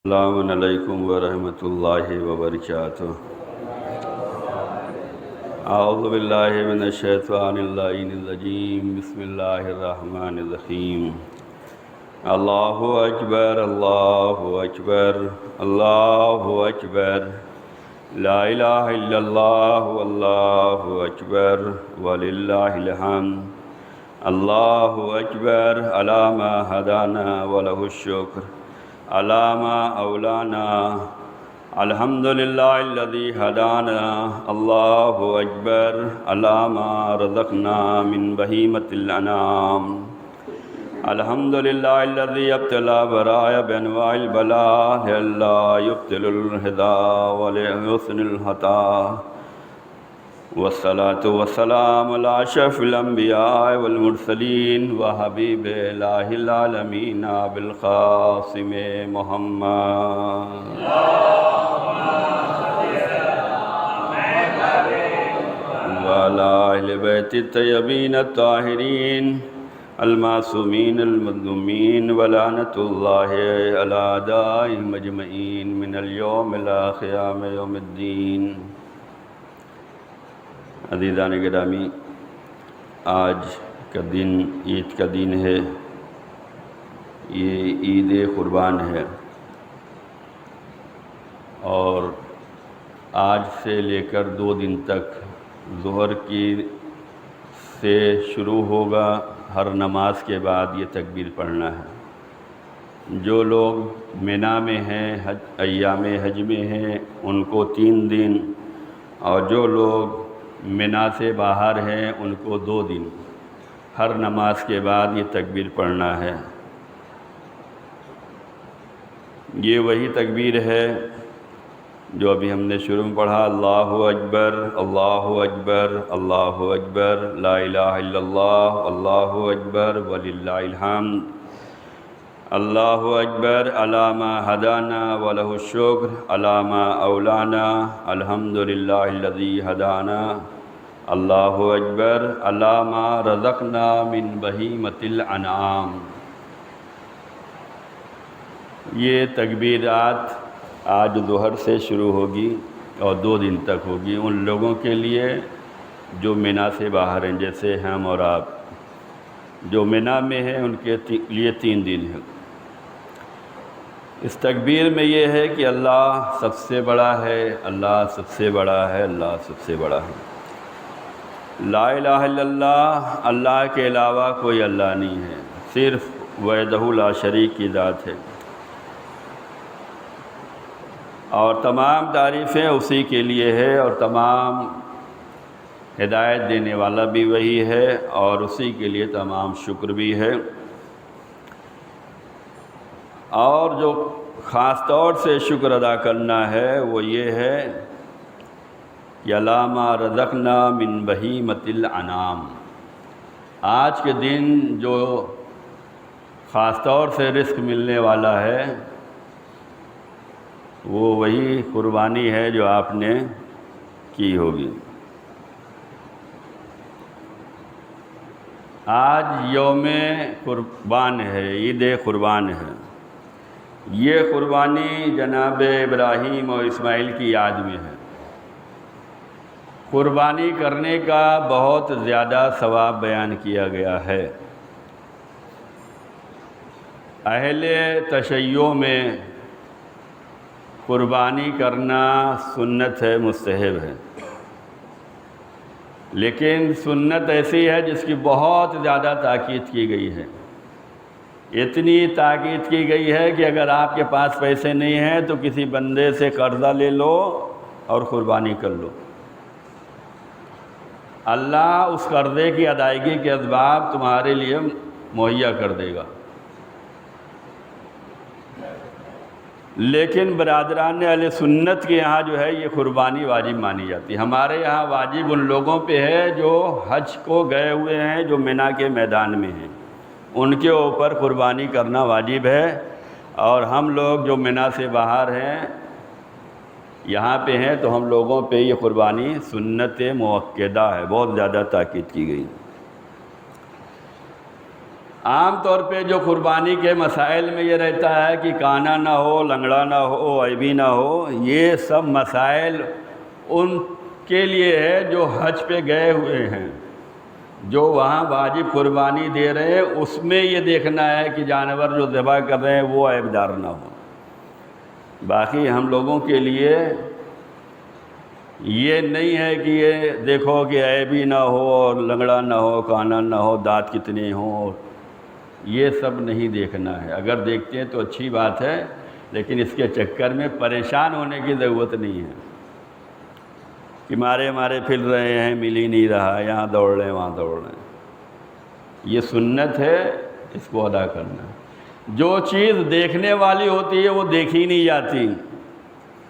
السلام علیکم ورحمۃ اللہ وبرکاتہ۔ اعوذ باللہ من الشیطان اللعین الرجیم، بسم اللہ الرحمن الرحیم۔ اللہ اکبر اللہ اکبر اللہ اکبر، لا الہ الا اللہ واللہ اکبر وللہ الحمد۔ اللہ اکبر علی ما ہدانا ولہ الشکر علی ما اولانا، الحمدللہ الذی ہدانا، اللہ اکبر علی ما رزقنا من بہیمۃ الانعام، الحمدللہ الذی ابتلی برائے بانواع البلاء لا یبطل الہدیٰ ولحسن العطاء، والصلاة والسلام علی اشرف الانبیاء والمرسلین وحبیب الہ العالمین بالقاسم محمد وعلی اہل بیت الطیبین الطاہرین المعصومین المظلومین ولعنۃ اللہ علی اعدائہم اجمعین من اليوم الی قیام یوم الدین۔ عزیزان گرامی، آج کا دن عید کا دن ہے، یہ عید قربان ہے، اور آج سے لے کر 2 دن تک ظہر کی سے شروع ہوگا، ہر نماز کے بعد یہ تکبیر پڑھنا ہے۔ جو لوگ مینا میں ہیں، ایام حج میں ہیں، ان کو 3 دن، اور جو لوگ مینا سے باہر ہیں ان کو 2 دن، ہر نماز کے بعد یہ تکبیر پڑھنا ہے۔ یہ وہی تکبیر ہے جو ابھی ہم نے شروع میں پڑھا، اللہ اکبر اللہ اکبر اللہ اکبر، لا الہ الا اللہ اللہ اکبر وللہ الحمد، اللہ اکبر علی ما ہدانا ولہ الشکر علی ما اولانا، الحمدللہ الذی ہدانا، اللہ اکبر علی ما رزقنا من بہیمۃ الانعام۔ یہ تکبیرات آج ظہر سے شروع ہوگی اور 2 دن تک ہوگی ان لوگوں کے لیے جو مینا سے باہر ہیں، جیسے ہم اور آپ۔ جو مینا میں ہیں ان کے لیے 3 دن ہیں۔ اس تکبیر میں یہ ہے کہ اللہ سب سے بڑا ہے، اللہ سب سے بڑا ہے، اللہ سب سے بڑا ہے۔ لا الہ الا اللہ، اللہ کے علاوہ کوئی اللہ نہیں ہے، صرف وحدہ لا شریک کی ذات ہے، اور تمام تعریفیں اسی کے لیے ہے، اور تمام ہدایت دینے والا بھی وہی ہے، اور اسی کے لیے تمام شکر بھی ہے۔ اور جو خاص طور سے شکر ادا کرنا ہے وہ یہ ہے کہ علی ما رزقنا من بہیمۃ الانعام، آج کے دن جو خاص طور سے رزق ملنے والا ہے وہ وہی قربانی ہے جو آپ نے کی ہوگی۔ آج یوم قربان ہے، عید قربان ہے۔ یہ قربانی جناب ابراہیم اور اسماعیل کی یاد میں ہے۔ قربانی کرنے کا بہت زیادہ ثواب بیان کیا گیا ہے۔ اہل تشیع میں قربانی کرنا سنت ہے، مستحب ہے، لیکن سنت ایسی ہے جس کی بہت زیادہ تاکید کی گئی ہے۔ اتنی تاکید کی گئی ہے کہ اگر آپ کے پاس پیسے نہیں ہیں تو کسی بندے سے قرضہ لے لو اور قربانی کر لو، اللہ اس قرضے کی ادائیگی کے اسباب تمہارے لیے مہیا کر دے گا۔ لیکن برادران اہل سنت کے یہاں جو ہے یہ قربانی واجب مانی جاتی ہے۔ ہمارے یہاں واجب ان لوگوں پہ ہے جو حج کو گئے ہوئے ہیں، جو مینا کے میدان میں ہیں، ان کے اوپر قربانی کرنا واجب ہے، اور ہم لوگ جو مینا سے باہر ہیں، یہاں پہ ہیں، تو ہم لوگوں پہ یہ قربانی سنت مؤکدہ ہے، بہت زیادہ تاکید کی گئی۔ عام طور پہ جو قربانی کے مسائل میں یہ رہتا ہے کہ کانا نہ ہو، لنگڑا نہ ہو، عیبی نہ ہو، یہ سب مسائل ان کے لیے ہے جو حج پہ گئے ہوئے ہیں، جو وہاں واجب قربانی دے رہے ہیں، اس میں یہ دیکھنا ہے کہ جانور جو ذبح کر رہے ہیں وہ عیب دار نہ ہو۔ باقی ہم لوگوں کے لیے یہ نہیں ہے کہ یہ دیکھو کہ عیبی نہ ہو اور لنگڑا نہ ہو، کانا نہ ہو، دانت کتنے ہوں، یہ سب نہیں دیکھنا ہے۔ اگر دیکھتے ہیں تو اچھی بات ہے، لیکن اس کے چکر میں پریشان ہونے کی ضرورت نہیں ہے کہ مارے پھر رہے ہیں، مل ہی نہیں رہا، یہاں دوڑ رہے ہیں وہاں دوڑ رہے ہیں۔ یہ سنت ہے، اس کو ادا کرنا ہے۔ جو چیز دیکھنے والی ہوتی ہے وہ دیکھی نہیں جاتی،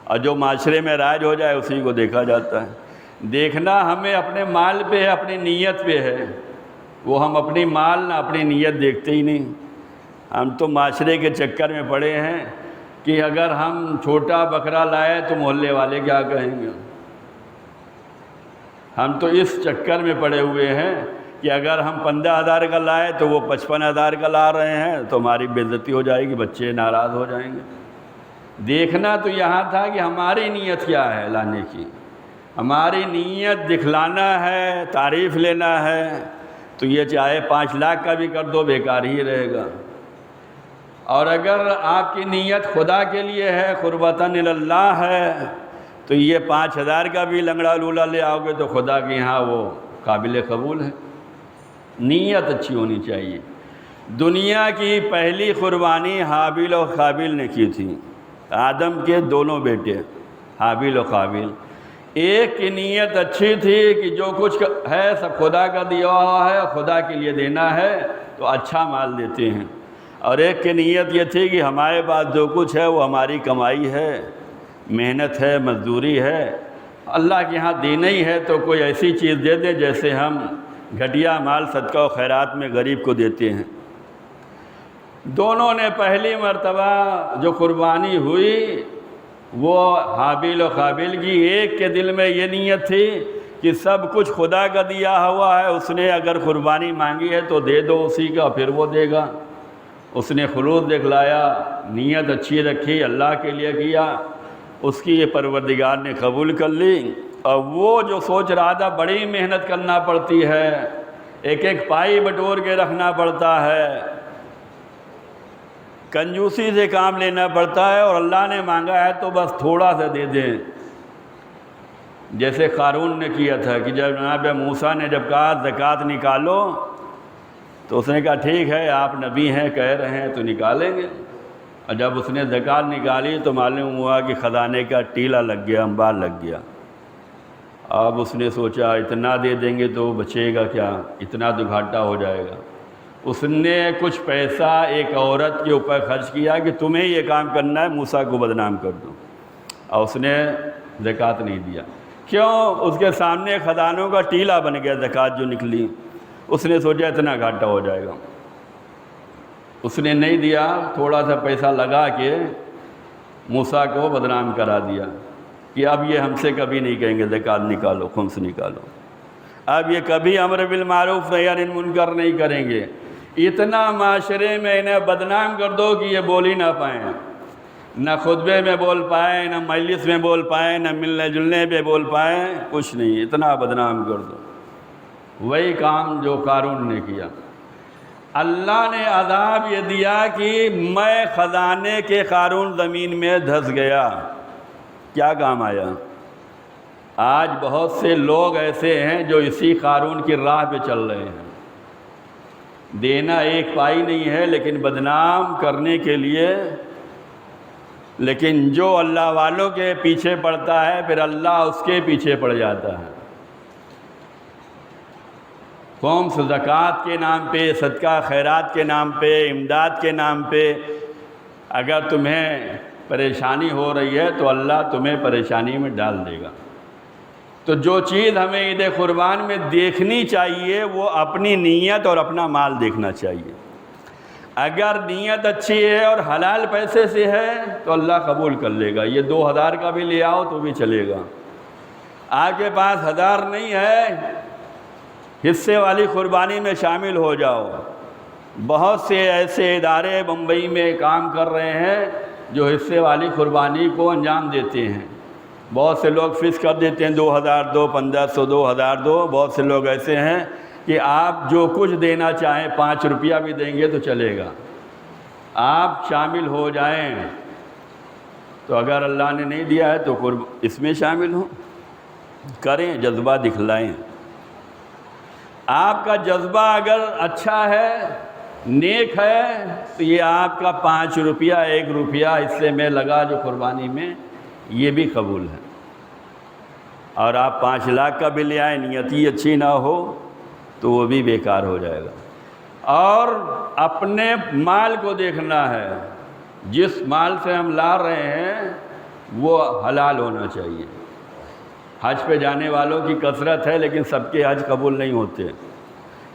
اور جو معاشرے میں رائج ہو جائے اسی کو دیکھا جاتا ہے۔ دیکھنا ہمیں اپنے مال پہ ہے، اپنی نیت پہ ہے۔ وہ ہم اپنی مال نہ اپنی نیت دیکھتے ہی نہیں۔ ہم تو معاشرے کے چکر میں پڑے ہیں کہ اگر ہم چھوٹا بکرا لائے تو محلے والے کیا کہیں گے۔ ہم تو اس چکر میں پڑے ہوئے ہیں کہ اگر ہم 15,000 کا لائے تو وہ 55,000 کا لا رہے ہیں تو ہماری بے عزتی ہو جائے گی، بچے ناراض ہو جائیں گے۔ دیکھنا تو یہاں تھا کہ ہماری نیت کیا ہے لانے کی۔ ہماری نیت دکھلانا ہے، تعریف لینا ہے، تو یہ چاہے 5 لاکھ کا بھی کر دو بیکار ہی رہے گا۔ اور اگر آپ کی نیت خدا کے لیے ہے، قربتاً اللہ ہے، تو یہ 5,000 کا بھی لنگڑا لولا لے آؤ گے تو خدا کے یہاں وہ قابل قبول ہے۔ نیت اچھی ہونی چاہیے۔ دنیا کی پہلی قربانی حابیل و قابیل نے کی تھی، آدم کے دونوں بیٹے حابیل و قابیل۔ ایک کی نیت اچھی تھی کہ جو کچھ ہے سب خدا کا دیا ہوا ہے، خدا کے لیے دینا ہے، تو اچھا مال دیتے ہیں۔ اور ایک کی نیت یہ تھی کہ ہمارے پاس جو کچھ ہے وہ ہماری کمائی ہے، محنت ہے، مزدوری ہے، اللہ کے یہاں دینا ہی ہے تو کوئی ایسی چیز دے دیں جیسے ہم گھٹیا مال صدقہ و خیرات میں غریب کو دیتے ہیں۔ دونوں نے پہلی مرتبہ جو قربانی ہوئی وہ حابیل و قابیل کی۔ ایک کے دل میں یہ نیت تھی کہ سب کچھ خدا کا دیا ہوا ہے، اس نے اگر قربانی مانگی ہے تو دے دو اسی کا، پھر وہ دے گا۔ اس نے خلوص دکھلایا، نیت اچھی رکھی، اللہ کے لیے کیا، اس کی یہ پروردگار نے قبول کر لی۔ اور وہ جو سوچ رہا تھا بڑی محنت کرنا پڑتی ہے، ایک ایک پائی بٹور کے رکھنا پڑتا ہے، کنجوسی سے کام لینا پڑتا ہے، اور اللہ نے مانگا ہے تو بس تھوڑا سا دے دیں۔ جیسے قارون نے کیا تھا کہ جب جناب موسیٰ نے جب کہا زکوٰۃ نکالو تو اس نے کہا ٹھیک ہے آپ نبی ہیں کہہ رہے ہیں تو نکالیں گے۔ اور جب اس نے زکوٰۃ نکالی تو معلوم ہوا کہ خزانے کا ٹیلا لگ گیا، انبار لگ گیا۔ اب اس نے سوچا اتنا دے دیں گے تو بچے گا کیا، اتنا تو گھاٹا ہو جائے گا۔ اس نے کچھ پیسہ ایک عورت کے اوپر خرچ کیا کہ تمہیں یہ کام کرنا ہے، موسیٰ کو بدنام کر دو، اور اس نے زکوٰۃ نہیں دیا۔ کیوں؟ اس کے سامنے خزانوں کا ٹیلا بن گیا، زکوٰۃ جو نکلی، اس نے سوچا اتنا گھاٹا ہو جائے گا، اس نے نہیں دیا، تھوڑا سا پیسہ لگا کے موسیٰ کو بدنام کرا دیا کہ اب یہ ہم سے کبھی نہیں کہیں گے زکوٰۃ نکالو، خمس نکالو، اب یہ کبھی امر بالمعروف نہی عن المنکر نہیں کریں گے۔ اتنا معاشرے میں انہیں بدنام کر دو کہ یہ بول ہی نہ پائیں، نہ خطبے میں بول پائیں، نہ مجلس میں بول پائیں، نہ ملنے جلنے پہ بول پائیں، کچھ نہیں، اتنا بدنام کر دو۔ وہی کام جو قارون نے کیا۔ اللہ نے عذاب یہ دیا کہ میں خزانے کے قارون زمین میں دھس گیا۔ کیا کام آیا؟ آج بہت سے لوگ ایسے ہیں جو اسی قارون کی راہ پہ چل رہے ہیں۔ دینا ایک پائی نہیں ہے لیکن بدنام کرنے کے لیے، لیکن جو اللہ والوں کے پیچھے پڑتا ہے پھر اللہ اس کے پیچھے پڑ جاتا ہے۔ قوم سے زکوٰۃ کے نام پہ، صدقہ خیرات کے نام پہ، امداد کے نام پہ اگر تمہیں پریشانی ہو رہی ہے تو اللہ تمہیں پریشانی میں ڈال دے گا۔ تو جو چیز ہمیں عید قربان میں دیکھنی چاہیے وہ اپنی نیت اور اپنا مال دیکھنا چاہیے۔ اگر نیت اچھی ہے اور حلال پیسے سے ہے تو اللہ قبول کر لے گا۔ یہ 2,000 کا بھی لے آؤ تو بھی چلے گا۔ آپ کے پاس 1,000 نہیں ہے، حصے والی قربانی میں شامل ہو جاؤ۔ بہت سے ایسے ادارے بمبئی میں کام کر رہے ہیں جو حصے والی قربانی کو انجام دیتے ہیں۔ بہت سے لوگ فکس کر دیتے ہیں 2000 دو، 1500 2000 دو۔ بہت سے لوگ ایسے ہیں کہ آپ جو کچھ دینا چاہیں 5 روپیہ بھی دیں گے تو چلے گا، آپ شامل ہو جائیں۔ تو اگر اللہ نے نہیں دیا ہے تو اس میں شامل ہوں، کریں، جذبہ دکھلائیں۔ آپ کا جذبہ اگر اچھا ہے، نیک ہے، تو یہ آپ کا 5 روپیہ 1 روپیہ حصے میں لگا جو قربانی میں، یہ بھی قبول ہے۔ اور آپ 5 لاکھ کا بھی لے آئیں، نیت ہی اچھی نہ ہو تو وہ بھی بیکار ہو جائے گا۔ اور اپنے مال کو دیکھنا ہے، جس مال سے ہم لا رہے ہیں وہ حلال ہونا چاہیے۔ حج پہ جانے والوں کی کثرت ہے لیکن سب کے حج قبول نہیں ہوتے۔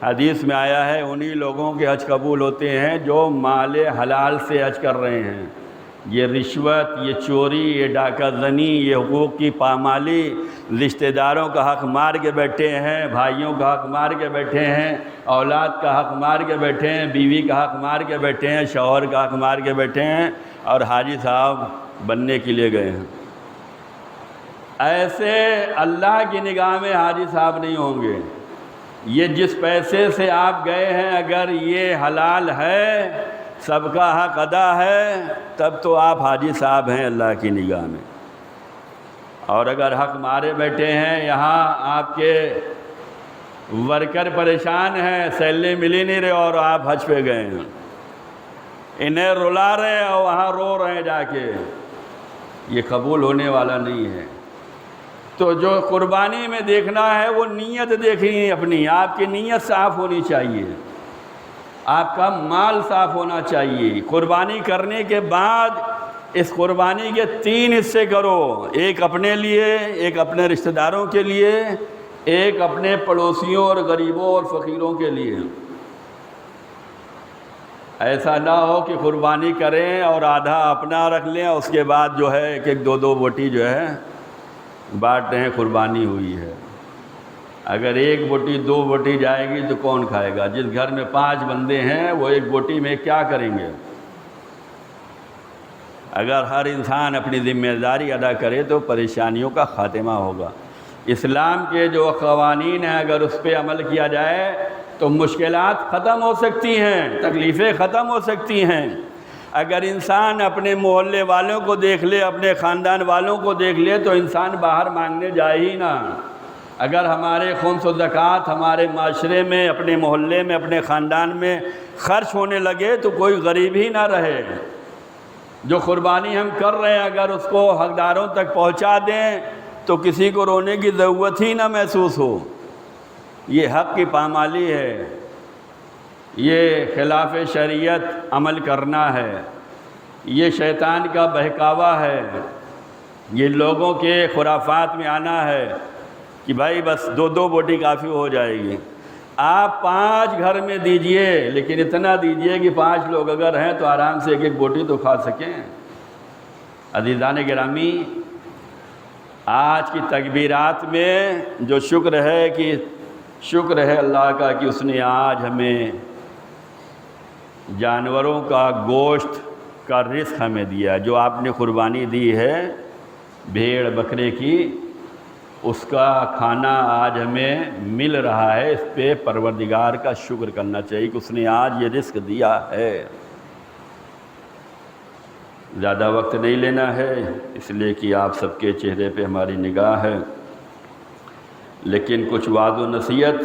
حدیث میں آیا ہے انہی لوگوں کے حج قبول ہوتے ہیں جو مال حلال سے حج کر رہے ہیں۔ یہ رشوت، یہ چوری، یہ ڈاکہ زنی، یہ حقوق کی پامالی، رشتہ داروں کا حق مار کے بیٹھے ہیں، بھائیوں کا حق مار کے بیٹھے ہیں، اولاد کا حق مار کے بیٹھے ہیں، بیوی کا حق مار کے بیٹھے ہیں، شوہر کا حق مار کے بیٹھے ہیں، اور حاجی صاحب بننے کے لیے گئے ہیں۔ ایسے اللہ کی نگاہ میں حاجی صاحب نہیں ہوں گے۔ یہ جس پیسے سے آپ گئے ہیں اگر یہ حلال ہے، سب کا حق ادا ہے، تب تو آپ حاجی صاحب ہیں اللہ کی نگاہ میں۔ اور اگر حق مارے بیٹھے ہیں، یہاں آپ کے ورکر پریشان ہیں، سیلری مل ہی نہیں رہے اور آپ حج پہ گئے ہیں، انہیں رلا رہے ہیں اور وہاں رو رہے ہیں جا کے، یہ قبول ہونے والا نہیں ہے۔ تو جو قربانی میں دیکھنا ہے وہ نیت دیکھنی ہے اپنی، آپ کی نیت صاف ہونی چاہیے، آپ کا مال صاف ہونا چاہیے۔ قربانی کرنے کے بعد اس قربانی کے 3 حصے کرو، ایک اپنے لیے، ایک اپنے رشتہ داروں کے لیے، ایک اپنے پڑوسیوں اور غریبوں اور فقیروں کے لیے۔ ایسا نہ ہو کہ قربانی کریں اور آدھا اپنا رکھ لیں، اس کے بعد جو ہے ایک 2 بوٹی جو ہے بانٹ رہے ہیں، قربانی ہوئی ہے۔ اگر 1 بوٹی 2 بوٹی جائے گی تو کون کھائے گا؟ جس گھر میں 5 بندے ہیں وہ 1 بوٹی میں کیا کریں گے؟ اگر ہر انسان اپنی ذمہ داری ادا کرے تو پریشانیوں کا خاتمہ ہوگا۔ اسلام کے جو قوانین ہیں اگر اس پہ عمل کیا جائے تو مشکلات ختم ہو سکتی ہیں، تکلیفیں ختم ہو سکتی ہیں۔ اگر انسان اپنے محلے والوں کو دیکھ لے، اپنے خاندان والوں کو دیکھ لے تو انسان باہر مانگنے جائے ہی نہ۔ اگر ہمارے خمس و زکوٰۃ ہمارے معاشرے میں، اپنے محلے میں، اپنے خاندان میں خرچ ہونے لگے تو کوئی غریب ہی نہ رہے۔ جو قربانی ہم کر رہے ہیں اگر اس کو حقداروں تک پہنچا دیں تو کسی کو رونے کی ضرورت ہی نہ محسوس ہو۔ یہ حق کی پامالی ہے، یہ خلاف شریعت عمل کرنا ہے، یہ شیطان کا بہکاوا ہے، یہ لوگوں کے خرافات میں آنا ہے کہ بھائی بس 2 بوٹی کافی ہو جائے گی۔ آپ 5 گھر میں دیجئے، لیکن اتنا دیجئے کہ 5 لوگ اگر ہیں تو آرام سے 1 بوٹی تو کھا سکیں۔ عزیزان گرامی، آج کی تکبیرات میں جو شکر ہے اللہ کا کہ اس نے آج ہمیں جانوروں کا گوشت کا رزق ہمیں دیا، جو آپ نے قربانی دی ہے بھیڑ بکرے کی، اس کا کھانا آج ہمیں مل رہا ہے۔ اس پہ پروردگار کا شکر کرنا چاہیے کہ اس نے آج یہ رزق دیا ہے۔ زیادہ وقت نہیں لینا ہے اس لیے کہ آپ سب کے چہرے پہ ہماری نگاہ ہے، لیکن کچھ وعظ و نصیحت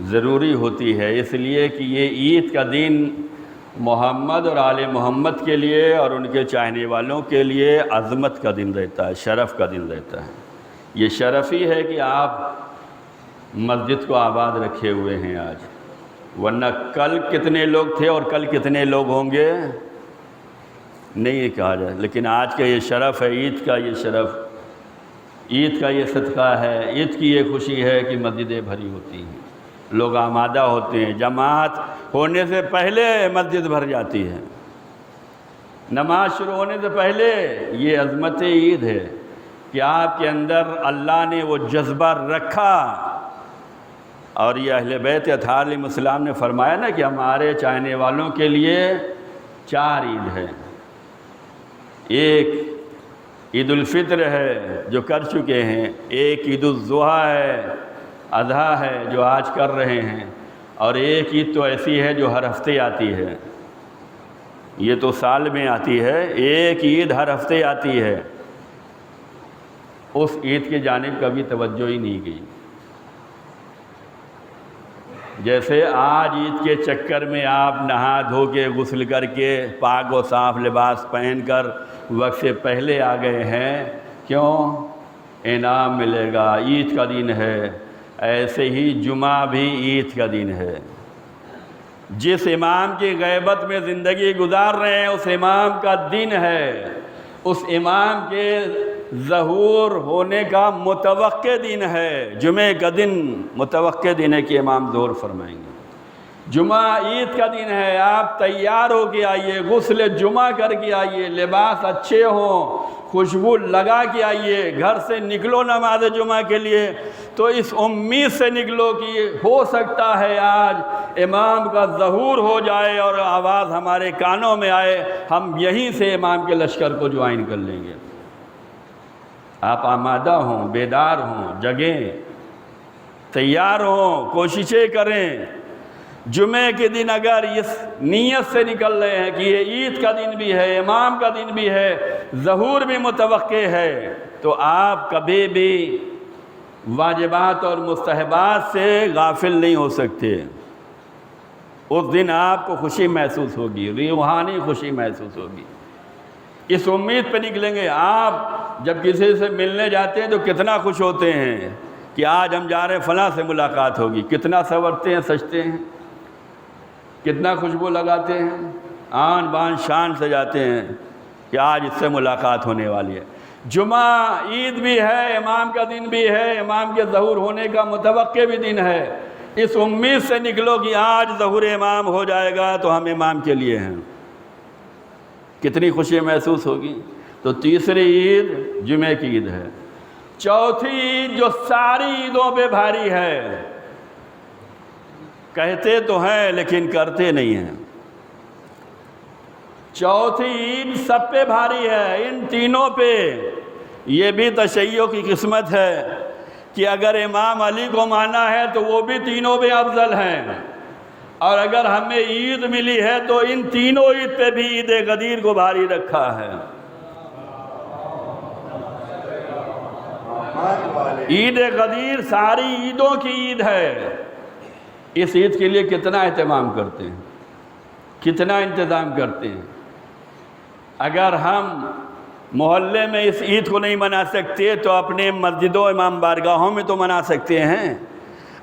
ضروری ہوتی ہے، اس لیے کہ یہ عید کا دن محمد اور آل محمد کے لیے اور ان کے چاہنے والوں کے لیے عظمت کا دن رہتا ہے، شرف کا دن رہتا ہے۔ یہ شرف ہی ہے کہ آپ مسجد کو آباد رکھے ہوئے ہیں آج، ورنہ کل کتنے لوگ تھے اور کل کتنے لوگ ہوں گے نہیں کہا جائے، لیکن آج کا یہ شرف ہے، عید کا یہ شرف، عید کا یہ صدقہ ہے، عید کی یہ خوشی ہے کہ مسجدیں بھری ہوتی ہیں، لوگ آمادہ ہوتے ہیں، جماعت ہونے سے پہلے مسجد بھر جاتی ہے، نماز شروع ہونے سے پہلے۔ یہ عظمت عید ہے کہ آپ کے اندر اللہ نے وہ جذبہ رکھا اور یہ اہل بیت اطہار علیہ السلام نے فرمایا نا کہ ہمارے چاہنے والوں کے لیے 4 عید ہے. ایک عید الفطر ہے جو کر چکے ہیں، ایک عید الاضحیٰ ہے، اضحیٰ ہے جو آج کر رہے ہیں، اور ایک عید تو ایسی ہے جو ہر ہفتے آتی ہے. یہ تو سال میں آتی ہے، ایک عید ہر ہفتے آتی ہے. اس عید کی جانب کبھی توجہ ہی نہیں گئی. جیسے آج عید کے چکر میں آپ نہا دھو کے غسل کر کے پاک و صاف لباس پہن کر وقت سے پہلے آ گئے ہیں، کیوں؟ انعام ملے گا، عید کا دن ہے. ایسے ہی جمعہ بھی عید کا دن ہے. جس امام کی غیبت میں زندگی گزار رہے ہیں اس امام کا دن ہے، اس امام کے ظہور ہونے کا متوقع دن ہے. جمعہ کا دن متوقع دن ہے کہ امام ظہور فرمائیں گے. جمعہ عید کا دن ہے، آپ تیار ہو کے آئیے، غسل جمعہ کر کے آئیے، لباس اچھے ہوں، خوشبو لگا کے آئیے. گھر سے نکلو نماز جمعہ کے لیے تو اس امید سے نکلو کہ ہو سکتا ہے آج امام کا ظہور ہو جائے اور آواز ہمارے کانوں میں آئے، ہم یہیں سے امام کے لشکر کو جوائن کر لیں گے. آپ آمادہ ہوں، بیدار ہوں، جگیں، تیار ہوں، کوششیں کریں. جمعے کے دن اگر اس نیت سے نکل رہے ہیں کہ یہ عید کا دن بھی ہے، امام کا دن بھی ہے، ظہور بھی متوقع ہے، تو آپ کبھی بھی واجبات اور مستحبات سے غافل نہیں ہو سکتے. اس دن آپ کو خوشی محسوس ہوگی، روحانی خوشی محسوس ہوگی. اس امید پہ نکلیں گے. آپ جب کسی سے ملنے جاتے ہیں تو کتنا خوش ہوتے ہیں کہ آج ہم جا رہے ہیں فلاں سے ملاقات ہوگی. کتنا سنورتے ہیں، سجتے ہیں، کتنا خوشبو لگاتے ہیں، آن بان شان سے جاتے ہیں کہ آج اس سے ملاقات ہونے والی ہے. جمعہ عید بھی ہے، امام کا دن بھی ہے، امام کے ظہور ہونے کا متوقع بھی دن ہے. اس امید سے نکلو کہ آج ظہور امام ہو جائے گا تو ہم امام کے لیے ہیں. کتنی خوشی محسوس ہوگی. تو تیسری عید جمعے کی عید ہے. چوتھی عید جو ساری عیدوں پہ بھاری ہے، کہتے تو ہیں لیکن کرتے نہیں ہیں. چوتھی عید سب پہ بھاری ہے، ان تینوں پہ. یہ بھی تشیع کی قسمت ہے کہ اگر امام علی کو مانا ہے تو وہ بھی تینوں پہ افضل ہیں، اور اگر ہمیں عید ملی ہے تو ان تینوں عید پہ بھی عید غدیر کو بھاری رکھا ہے. عید غدیر ساری عیدوں کی عید ہے. اس عید کے لیے کتنا اہتمام کرتے ہیں، کتنا انتظام کرتے ہیں. اگر ہم محلے میں اس عید کو نہیں منا سکتے تو اپنے مسجدوں امام بارگاہوں میں تو منا سکتے ہیں،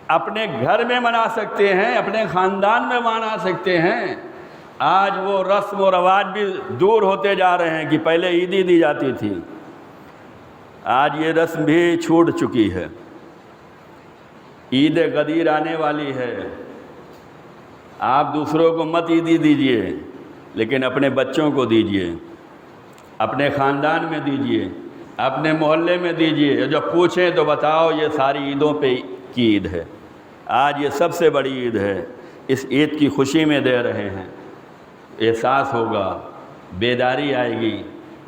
اپنے گھر میں منا سکتے ہیں، اپنے خاندان میں منا سکتے ہیں. آج وہ رسم و رواج بھی دور ہوتے جا رہے ہیں کہ پہلے عیدی دی جاتی تھی، آج یہ رسم بھی چھوٹ چکی ہے. عید غدیر آنے والی ہے. آپ دوسروں کو مت عیدی دیجئے، لیکن اپنے بچوں کو دیجئے، اپنے خاندان میں دیجئے، اپنے محلے میں دیجئے. جب پوچھیں تو بتاؤ یہ ساری عیدوں پہ کی عید ہے. آج یہ سب سے بڑی عید ہے. اس عید کی خوشی میں دے رہے ہیں. احساس ہوگا، بیداری آئے گی،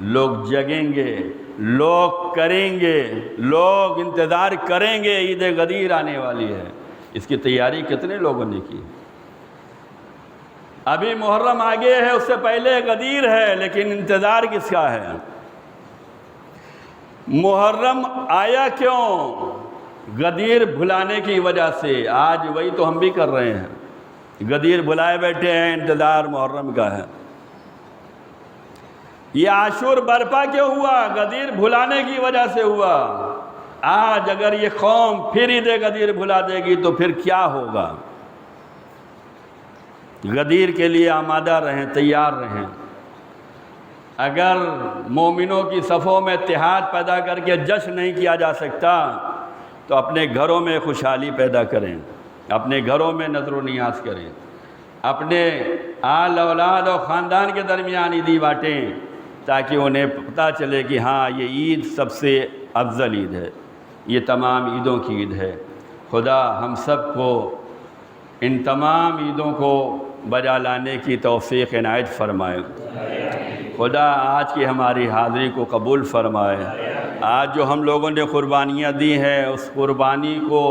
لوگ جگیں گے، لوگ کریں گے، لوگ انتظار کریں گے. عید غدیر آنے والی ہے. اس کی تیاری کتنے لوگوں نے کی. ابھی محرم آگے ہے، اس سے پہلے غدیر ہے، لیکن انتظار کس کا ہے؟ محرم آیا کیوں؟ غدیر بھلانے کی وجہ سے. آج وہی تو ہم بھی کر رہے ہیں، غدیر بھلائے بیٹھے ہیں، انتظار محرم کا ہے. یہ عاشور برپا کیوں ہوا؟ غدیر بھلانے کی وجہ سے ہوا. آج اگر یہ قوم پھر عید غدیر بھلا دے گی تو پھر کیا ہوگا؟ غدیر کے لیے آمادہ رہیں، تیار رہیں. اگر مومنوں کی صفوں میں اتحاد پیدا کر کے جشن نہیں کیا جا سکتا تو اپنے گھروں میں خوشحالی پیدا کریں، اپنے گھروں میں نظر و نیاز کریں، اپنے آل اولاد اور خاندان کے درمیان عیدی بانٹیں تاکہ انہیں پتہ چلے کہ ہاں یہ عید سب سے افضل عید ہے، یہ تمام عیدوں کی عید ہے. خدا ہم سب کو ان تمام عیدوں کو بجا لانے کی توفیق عنایت فرمائے۔ خدا آج کی ہماری حاضری کو قبول فرمائے۔ آج جو ہم لوگوں نے قربانیاں دی ہیں اس قربانی کو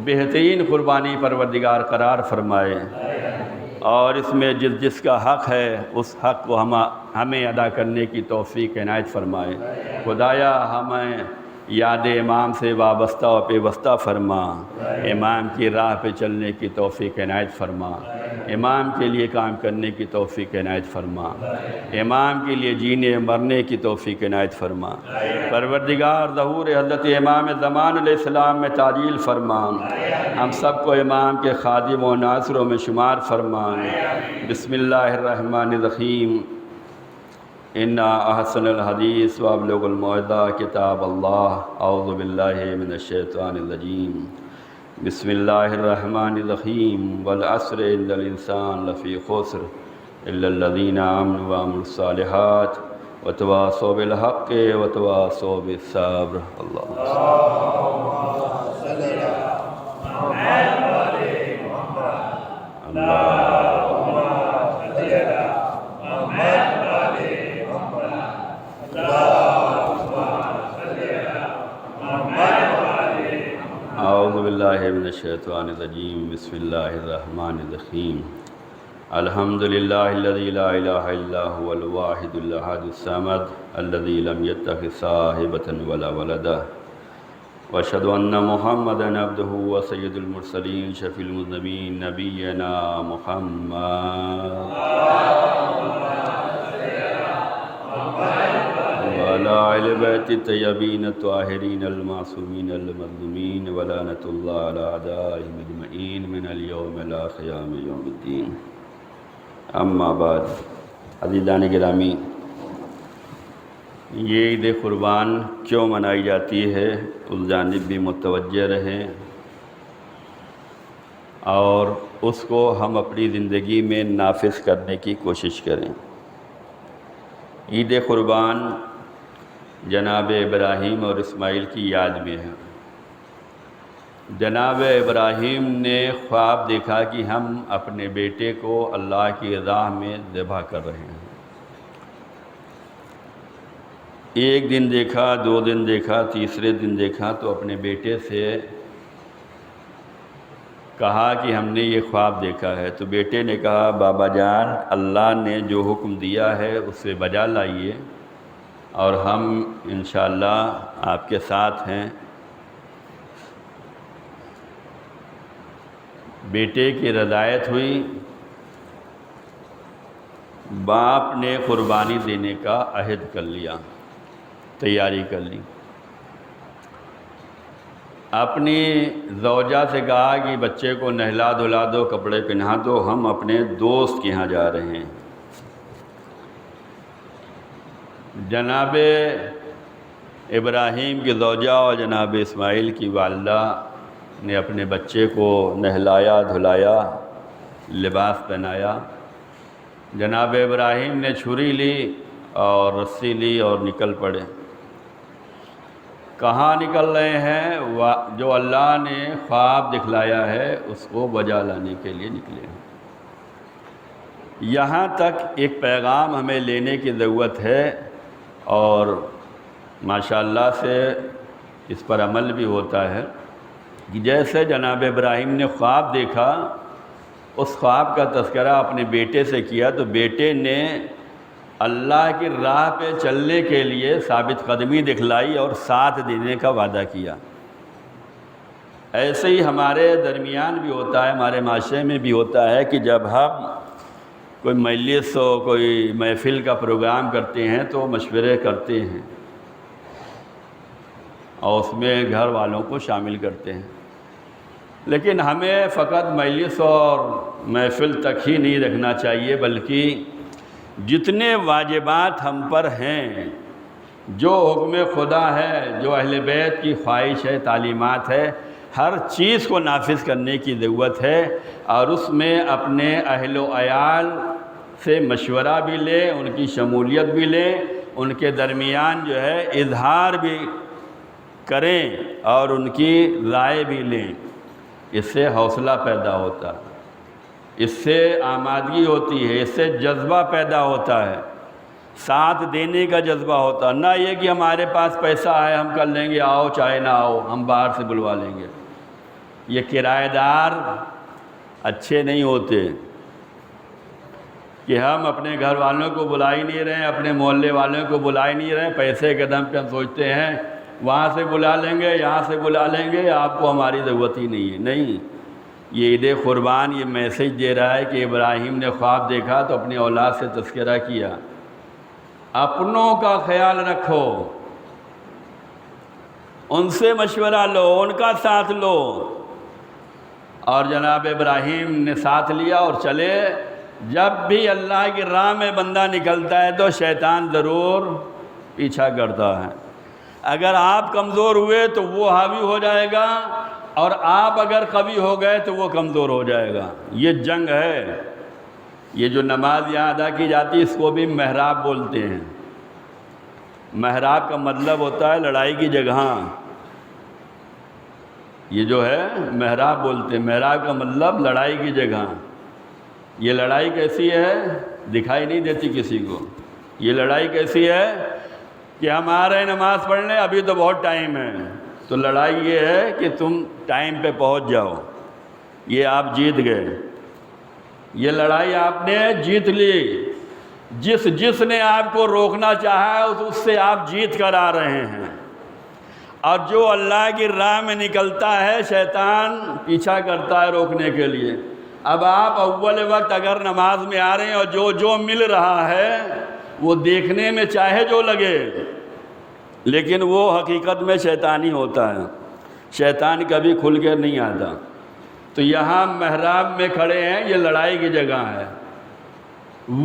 بہترین قربانی پروردگار قرار فرمائے، اور اس میں جس جس کا حق ہے اس حق کو ہمیں ادا کرنے کی توفیق عنایت فرمائے۔ خدایا ہمیں یاد امام سے وابستہ و پیوستہ فرما، امام کی راہ پہ چلنے کی توفیق عنایت فرما، امام کے لیے کام کرنے کی توفیق عنایت فرما، امام کے لیے جینے مرنے کی توفیق عنایت فرما۔ پروردگار ظہور حضرت امام زمان علیہ السلام میں تعجیل فرما، ہم سب کو امام کے خادم و ناصروں میں شمار فرما۔ بسم اللہ الرحمن الرحیم۔ انا احسن الحدیث وابلغ الموعظہ کتاب اللہ۔ اعوذ باللہ من الشیطان الرجیم۔ بسم اللہ الرحمن الرحیم۔ والعصر ان الانسان لفی خسر الا الذین آمنوا وعملوا الصالحات وتواصوا بالحق وتواصوا بالصبر۔ اعوذ باللہ من الشیطان الرجیم۔ بسم اللہ الرحمن الرحیم۔ الحمد للہ الذی لا الہ الا هو الواحد الاحد الصمد الذی لم یتخذ صاحبۃ ولا ولدا، واشہد ان محمدا عبدہ وسید المرسلین شفیع المذنبین نبینا محمد وعلی آل بیت الطیبین الطاہرین المعصومین المظلومین ولعنۃ اللہ علی اعدائہم اجمعین من اليوم الی قیام یوم الدین۔ اما بعد، عزیزان گرامی، یہ عید قربان کیوں منائی جاتی ہے اس جانب بھی متوجہ رہیں، اور اس کو ہم اپنی زندگی میں نافذ کرنے کی کوشش کریں۔ عید قربان جناب ابراہیم اور اسماعیل کی یاد میں ہے۔ جناب ابراہیم نے خواب دیکھا کہ ہم اپنے بیٹے کو اللہ کی راہ میں ذبح کر رہے ہیں۔ ایک دن دیکھا، دو دن دیکھا، تیسرے دن دیکھا تو اپنے بیٹے سے کہا کہ ہم نے یہ خواب دیکھا ہے۔ تو بیٹے نے کہا، بابا جان، اللہ نے جو حکم دیا ہے اسے بجا لائیے، اور ہم انشاءاللہ آپ کے ساتھ ہیں۔ بیٹے کی رضایت ہوئی، باپ نے قربانی دینے کا عہد کر لیا، تیاری کر لی۔ اپنی زوجہ سے کہا کہ بچے کو نہلا دھلا دو، کپڑے پہنا دو، ہم اپنے دوست کے یہاں جا رہے ہیں۔ جناب ابراہیم کی زوجہ اور جناب اسماعیل کی والدہ نے اپنے بچے کو نہلایا دھلایا، لباس پہنایا۔ جناب ابراہیم نے چھری لی اور رسی لی اور نکل پڑے۔ کہاں نکل رہے ہیں؟ جو اللہ نے خواب دکھلایا ہے اس کو بجا لانے کے لیے نکلے ہیں۔ یہاں تک ایک پیغام ہمیں لینے کی ضرورت ہے، اور ماشاءاللہ سے اس پر عمل بھی ہوتا ہے کہ جیسے جناب ابراہیم نے خواب دیکھا، اس خواب کا تذکرہ اپنے بیٹے سے کیا تو بیٹے نے اللہ کی راہ پہ چلنے کے لیے ثابت قدمی دکھلائی اور ساتھ دینے کا وعدہ کیا۔ ایسے ہی ہمارے درمیان بھی ہوتا ہے، ہمارے معاشرے میں بھی ہوتا ہے کہ جب ہم کوئی مجلس ہو، کوئی محفل کا پروگرام کرتے ہیں تو مشورے کرتے ہیں اور اس میں گھر والوں کو شامل کرتے ہیں، لیکن ہمیں فقط مجلس اور محفل تک ہی نہیں رکھنا چاہیے، بلکہ جتنے واجبات ہم پر ہیں، جو حکم خدا ہے، جو اہل بیت کی خواہش ہے، تعلیمات ہے، ہر چیز کو نافذ کرنے کی ضرورت ہے، اور اس میں اپنے اہل و عیال سے مشورہ بھی لیں، ان کی شمولیت بھی لیں، ان کے درمیان جو ہے اظہار بھی کریں اور ان کی رائے بھی لیں۔ اس سے حوصلہ پیدا ہوتا ہے، اس سے آمادگی ہوتی ہے، اس سے جذبہ پیدا ہوتا ہے، ساتھ دینے کا جذبہ ہوتا ہے، نہ یہ کہ ہمارے پاس پیسہ آئے ہم کر لیں گے، آؤ چاہے نہ آؤ ہم باہر سے بلوا لیں گے۔ یہ کرایہ دار اچھے نہیں ہوتے کہ ہم اپنے گھر والوں کو بلا ہی نہیں رہے ہیں، اپنے محلے والوں کو بلا ہی نہیں رہے ہیں، پیسے کے دم پہ ہم سوچتے ہیں وہاں سے بلا لیں گے، یہاں سے بلا لیں گے، آپ کو ہماری ضرورت ہی نہیں ہے۔ نہیں، یہ عید قربان یہ میسج دے رہا ہے کہ ابراہیم نے خواب دیکھا تو اپنی اولاد سے تذکرہ کیا، اپنوں کا خیال رکھو، ان سے مشورہ لو، ان کا ساتھ لو۔ اور جناب ابراہیم نے ساتھ لیا اور چلے۔ جب بھی اللہ کی راہ میں بندہ نکلتا ہے تو شیطان ضرور پیچھا کرتا ہے۔ اگر آپ کمزور ہوئے تو وہ حاوی ہو جائے گا، اور آپ اگر قوی ہو گئے تو وہ کمزور ہو جائے گا۔ یہ جنگ ہے۔ یہ جو نماز یہاں ادا کی جاتی ہے اس کو بھی محراب بولتے ہیں۔ محراب کا مطلب ہوتا ہے لڑائی کی جگہ۔ یہ جو ہے محراب بولتے ہیں، محراب کا مطلب لڑائی کی جگہ۔ یہ لڑائی کیسی ہے؟ دکھائی نہیں دیتی کسی کو۔ یہ لڑائی کیسی ہے کہ ہم آ رہے ہیں نماز پڑھنے، ابھی تو بہت ٹائم ہے، تو لڑائی یہ ہے کہ تم ٹائم پہ پہنچ جاؤ، یہ آپ جیت گئے، یہ لڑائی آپ نے جیت لی۔ جس نے آپ کو روکنا چاہا اس سے آپ جیت کر آ رہے ہیں۔ اور جو اللہ کی راہ میں نکلتا ہے شیطان پیچھا کرتا ہے روکنے کے لیے۔ اب آپ اول وقت اگر نماز میں آ رہے ہیں اور جو مل رہا ہے وہ دیکھنے میں چاہے جو لگے، لیکن وہ حقیقت میں شیطانی ہوتا ہے، شیطان کبھی کھل کر نہیں آتا۔ تو یہاں محراب میں کھڑے ہیں، یہ لڑائی کی جگہ ہے،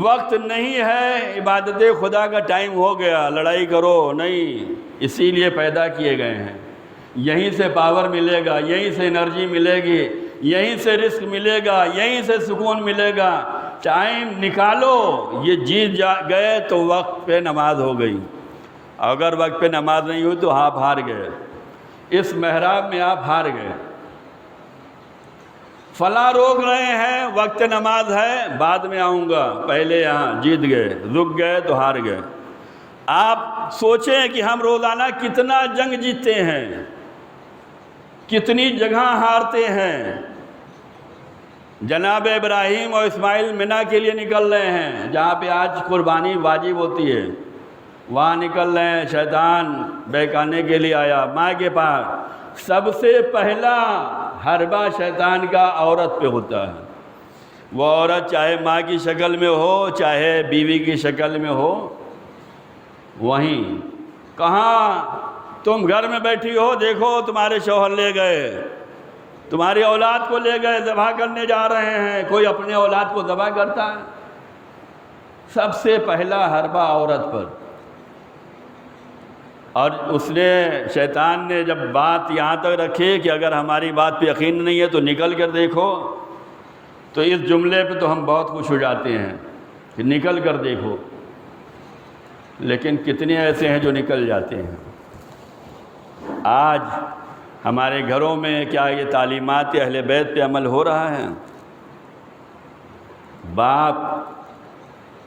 وقت نہیں ہے عبادت خدا کا، ٹائم ہو گیا لڑائی کرو نہیں، اسی لیے پیدا کیے گئے ہیں۔ یہیں سے پاور ملے گا، یہیں سے انرجی ملے گی، یہیں سے رزق ملے گا، یہیں سے سکون ملے گا۔ ٹائم نکالو، یہ جیت گئے تو وقت پہ نماز ہو گئی، اگر وقت پہ نماز نہیں ہوئی تو آپ ہار گئے، اس محراب میں آپ ہار گئے۔ فلاں روک رہے ہیں، وقت نماز ہے، بعد میں آؤں گا، پہلے یہاں جیت گئے، رک گئے تو ہار گئے۔ آپ سوچیں کہ ہم روزانہ کتنا جنگ جیتتے ہیں، کتنی جگہ ہارتے ہیں۔ جناب ابراہیم اور اسماعیل منی کے لیے نکل رہے ہیں، جہاں پہ آج قربانی واجب ہوتی ہے، وہاں نکل رہے ہیں، شیطان بہکانے کے لیے آیا ماں کے پاس۔ سب سے پہلا حربہ شیطان کا عورت پہ ہوتا ہے۔ وہ عورت چاہے ماں کی شکل میں ہو چاہے بیوی کی شکل میں ہو، وہیں کہاں تم گھر میں بیٹھی ہو، دیکھو تمہارے شوہر لے گئے، تمہاری اولاد کو لے گئے، ذبح کرنے جا رہے ہیں۔ کوئی اپنے اولاد کو ذبح کرتا ہے؟ سب سے پہلا حربہ عورت پر۔ اور اس نے شیطان نے جب بات یہاں تک رکھی کہ اگر ہماری بات پہ یقین نہیں ہے تو نکل کر دیکھو، تو اس جملے پہ تو ہم بہت خوش ہو جاتے ہیں کہ نکل کر دیکھو، لیکن کتنے ایسے ہیں جو نکل جاتے ہیں؟ آج ہمارے گھروں میں کیا یہ تعلیمات اہل بیت پہ عمل ہو رہا ہے؟ باپ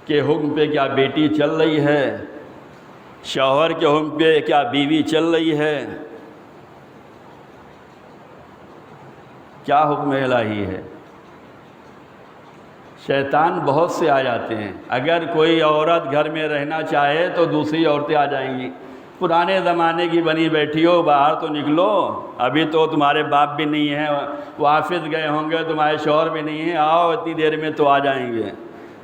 کے حکم پہ کیا بیٹی چل رہی ہے؟ شوہر کے حکم پہ کیا بیوی چل رہی ہے؟ کیا حکم الہی ہے؟ شیطان بہت سے آ جاتے ہیں۔ اگر کوئی عورت گھر میں رہنا چاہے تو دوسری عورتیں آ جائیں گی، پرانے زمانے کی بنی بیٹھی ہو، باہر تو نکلو، ابھی تو تمہارے باپ بھی نہیں ہیں، وہ حافظ گئے ہوں گے، تمہارے شوہر بھی نہیں ہیں، آؤ اتنی دیر میں تو آ جائیں گے۔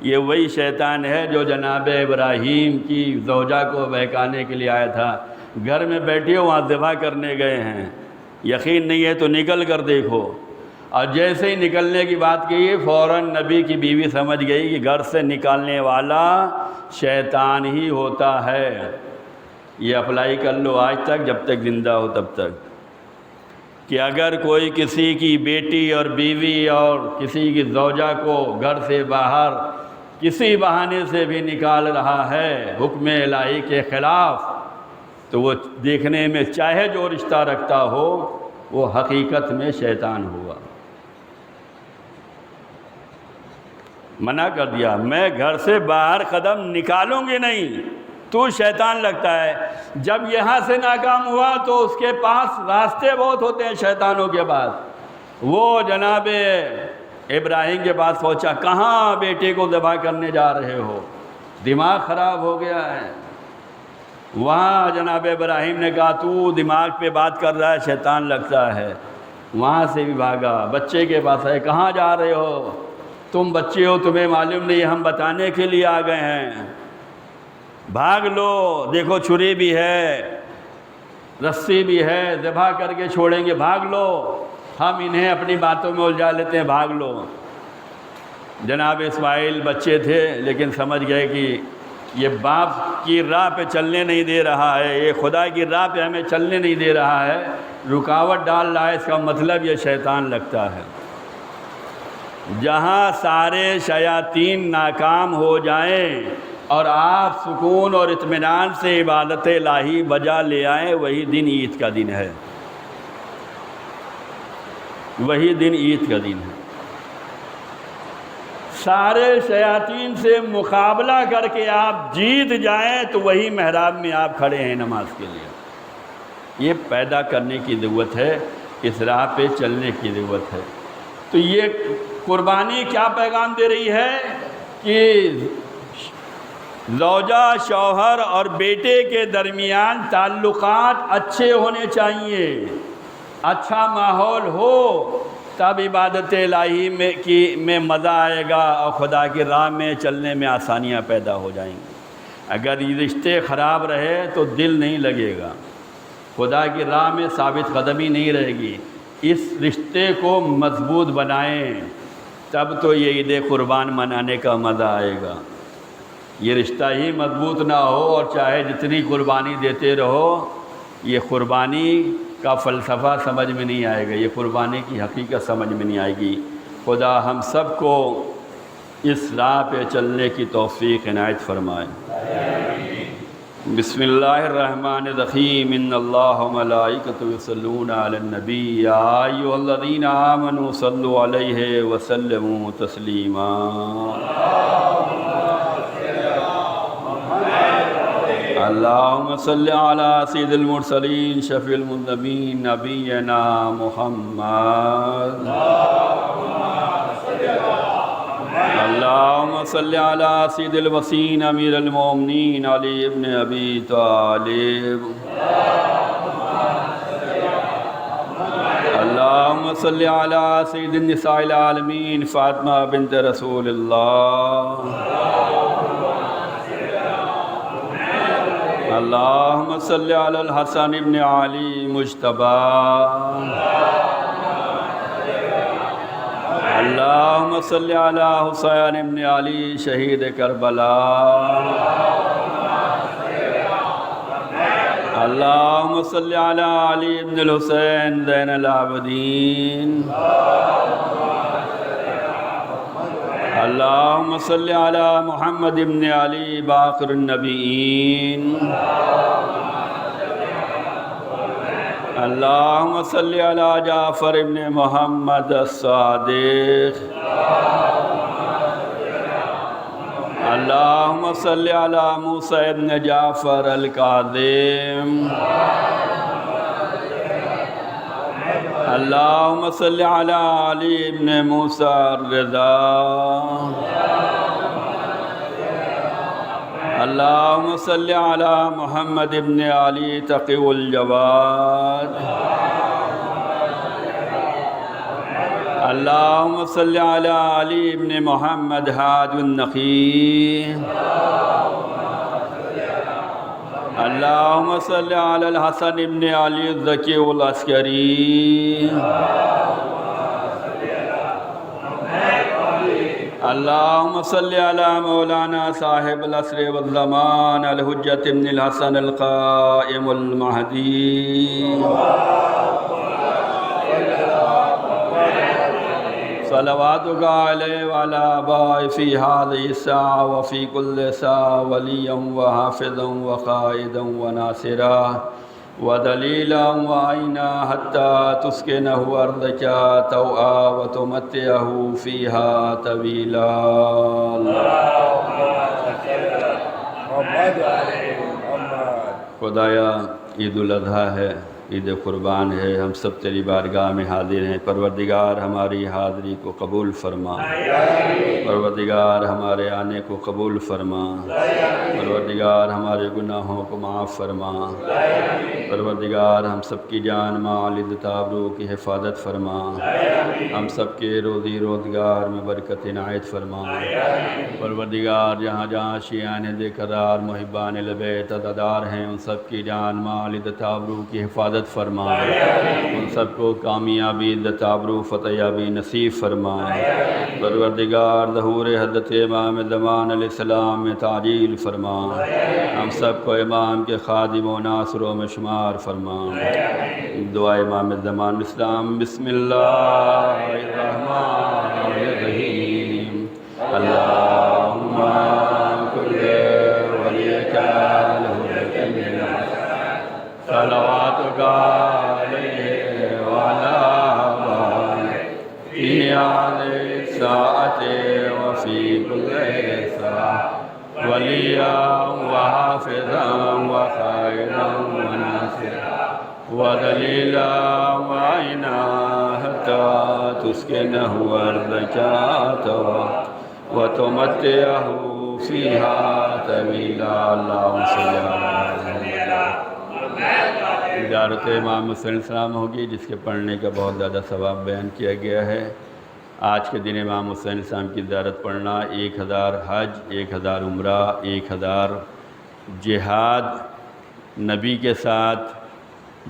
یہ وہی شیطان ہے جو جناب ابراہیم کی زوجہ کو بہکانے کے لیے آیا تھا۔ گھر میں بیٹھی ہو، وہاں ذبح کرنے گئے ہیں، یقین نہیں ہے تو نکل کر دیکھو۔ اور جیسے ہی نکلنے کی بات کی، فوراً نبی کی بیوی سمجھ گئی کہ گھر سے نکالنے والا شیطان ہی ہوتا ہے۔ یہ اپلائی کر لو آج تک، جب تک زندہ ہو تب تک، کہ اگر کوئی کسی کی بیٹی اور بیوی اور کسی کی زوجہ کو گھر سے باہر کسی بہانے سے بھی نکال رہا ہے حکم الہی کے خلاف، تو وہ دیکھنے میں چاہے جو رشتہ رکھتا ہو وہ حقیقت میں شیطان ہوا۔ منع کر دیا، میں گھر سے باہر قدم نکالوں گی نہیں، تو شیطان لگتا ہے۔ جب یہاں سے ناکام ہوا تو اس کے پاس راستے بہت ہوتے ہیں شیطانوں کے پاس۔ وہ جناب ابراہیم کے پاس پہنچا، کہاں بیٹے کو ذبح کرنے جا رہے ہو؟ دماغ خراب ہو گیا ہے۔ وہاں جناب ابراہیم نے کہا تو دماغ پہ بات کر رہا ہے، شیطان لگتا ہے۔ وہاں سے بھی بھاگا، بچے کے پاس آئے، کہاں جا رہے ہو؟ تم بچے ہو، تمہیں معلوم نہیں، ہم بتانے کے لیے آ گئے ہیں، بھاگ لو، دیکھو چھری بھی ہے، رسی بھی ہے، ذبح کر کے چھوڑیں گے، بھاگ لو، ہم انہیں اپنی باتوں میں الجھا لیتے ہیں، بھاگ لو۔ جناب اسماعیل بچے تھے لیکن سمجھ گئے کہ یہ باپ کی راہ پہ چلنے نہیں دے رہا ہے، یہ خدا کی راہ پہ ہمیں چلنے نہیں دے رہا ہے، رکاوٹ ڈال رہا ہے، اس کا مطلب یہ شیطان لگتا ہے۔ جہاں سارے شیاطین ناکام ہو جائیں اور آپ سکون اور اطمینان سے عبادت الہی بجا لے آئیں، وہی دن عید کا دن ہے، وہی دن عید کا دن ہے۔ سارے شیاطین سے مقابلہ کر کے آپ جیت جائیں تو وہی محراب میں آپ کھڑے ہیں نماز کے لیے۔ یہ پیدا کرنے کی ضرورت ہے، اس راہ پہ چلنے کی ضرورت ہے۔ تو یہ قربانی کیا پیغام دے رہی ہے کہ زوجہ، شوہر اور بیٹے کے درمیان تعلقات اچھے ہونے چاہیے، اچھا ماحول ہو، تب عبادت الہی میں مزہ آئے گا اور خدا کی راہ میں چلنے میں آسانیاں پیدا ہو جائیں گی۔ اگر یہ رشتے خراب رہے تو دل نہیں لگے گا، خدا کی راہ میں ثابت قدمی نہیں رہے گی۔ اس رشتے کو مضبوط بنائیں، تب تو یہ عید قربان منانے کا مزہ آئے گا۔ یہ رشتہ ہی مضبوط نہ ہو اور چاہے جتنی قربانی دیتے رہو، یہ قربانی کا فلسفہ سمجھ میں نہیں آئے گا، یہ قربانی کی حقیقت سمجھ میں نہیں آئے گی۔ خدا ہم سب کو اس راہ پہ چلنے کی توفیق عنایت فرمائے۔ بسم اللہ الرحمن الرحیم، ان اللہ و ملائکتہ یصلون علی النبی یا ایھا الذین آمنوا صلوا علیہ وسلموا تسلیما۔ اللہم صلی علی سید المرسلین شفیع المذنبین نبینا محمد۔ اللہم صلی علی سید الوصین امیر المومنین علی ابن ابی طالب۔ اللہم صلی علی سید النساء العالمین فاطمہ بنت رسول اللہ۔ اللہم صلی علی الحسن ابن علی مجتبی۔ اللہم صلی علی حسین ابن علی شہید کربلا۔ اللہم صلی علی علی ابن الحسین زین العابدین۔ اللہم صلی علی محمد ابن علی باقر النبیین۔ اللہم صلی علی جعفر ابن محمد الصادق۔ اللہم صلی علی موسیٰ ابن جعفر الکاظم۔ اللہم صلی علی علی ابن موسیٰ الرضا۔ اللہم صلی علی محمد ابن علی تقی الجواد۔ اللہم صلی علی علی ابن محمد حاج النقی۔ اللہم صلی علی الحسن ابن علی الذکی العسکری۔ اللہم صلی علی مولانا صاحب العصر والزمان الحجت ابن الحسن القائم المہدی۔ صلواتک علیہ وعلی آبائہ فی ہذہ الساعہ وفی کل ساعہ ولیا وحافظا وقائدا وناصرا ودليلا وعينا حتى تسكنه أرضك طوعا وتمتعه فيها طويلا. خدایا عید الاضحیٰ ہے، عید قربان ہے، ہم سب تیری بارگاہ میں حاضر ہیں. پروردگار ہماری حاضری کو قبول فرما، پروردگار ہمارے آنے کو قبول فرما، پروردگار ہمارے گناہوں کو معاف فرما، پروردگار ہم سب کی جان مال عزت آبرو کی حفاظت فرما، ہم سب کے روزی روزگار میں برکت عنایت فرما. پروردگار جہاں جہاں شیعان قرار محبان البیت عزادار ہیں، ان سب کی جان مال عزت آبرو کی حفاظت فرما، ان سب کو کامیابی عزت آبرو فتح یابی نصیب فرما. پروردگار ظہور حضرت امام زمان علیہ السلام میں تعجیل فرما، ہم سب کو امام کے خادم و ناصروں میں شمار فرما. دعا امام زمان اسلام. بسم اللہ الرحمن الرحیم. اللہم کل ولیک صلواتک علیہ وعلی آلہ فی هذه الساعة وفی کل ساعة ولیا وحافظا وخائرا وناصرا ودلیلا وعینا حتی تسکنہ أرضک طوعا وتمتعہ فیہا طویلا. اللہم صلی علی محمد. زیارت امام حسین علیہ السلام ہوگی جس کے پڑھنے کا بہت زیادہ ثواب بیان کیا گیا ہے. آج کے دن امام حسین علیہ السلام کی زیارت پڑھنا 1000 حج، 1000 عمرہ، 1000 جہاد، نبی کے ساتھ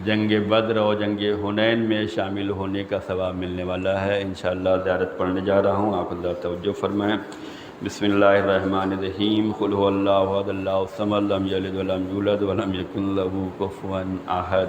جنگ بدر اور جنگ حنین میں شامل ہونے کا ثواب ملنے والا ہے. انشاءاللہ زیارت پڑھنے جا رہا ہوں، آپ اللہ توجہ فرمائیں. بسم اللہ الرحمن الرحیم. قل هو اللہ احد اللہ الصمد لم یلد ولم یولد ولم یکن لہ کفوا احد.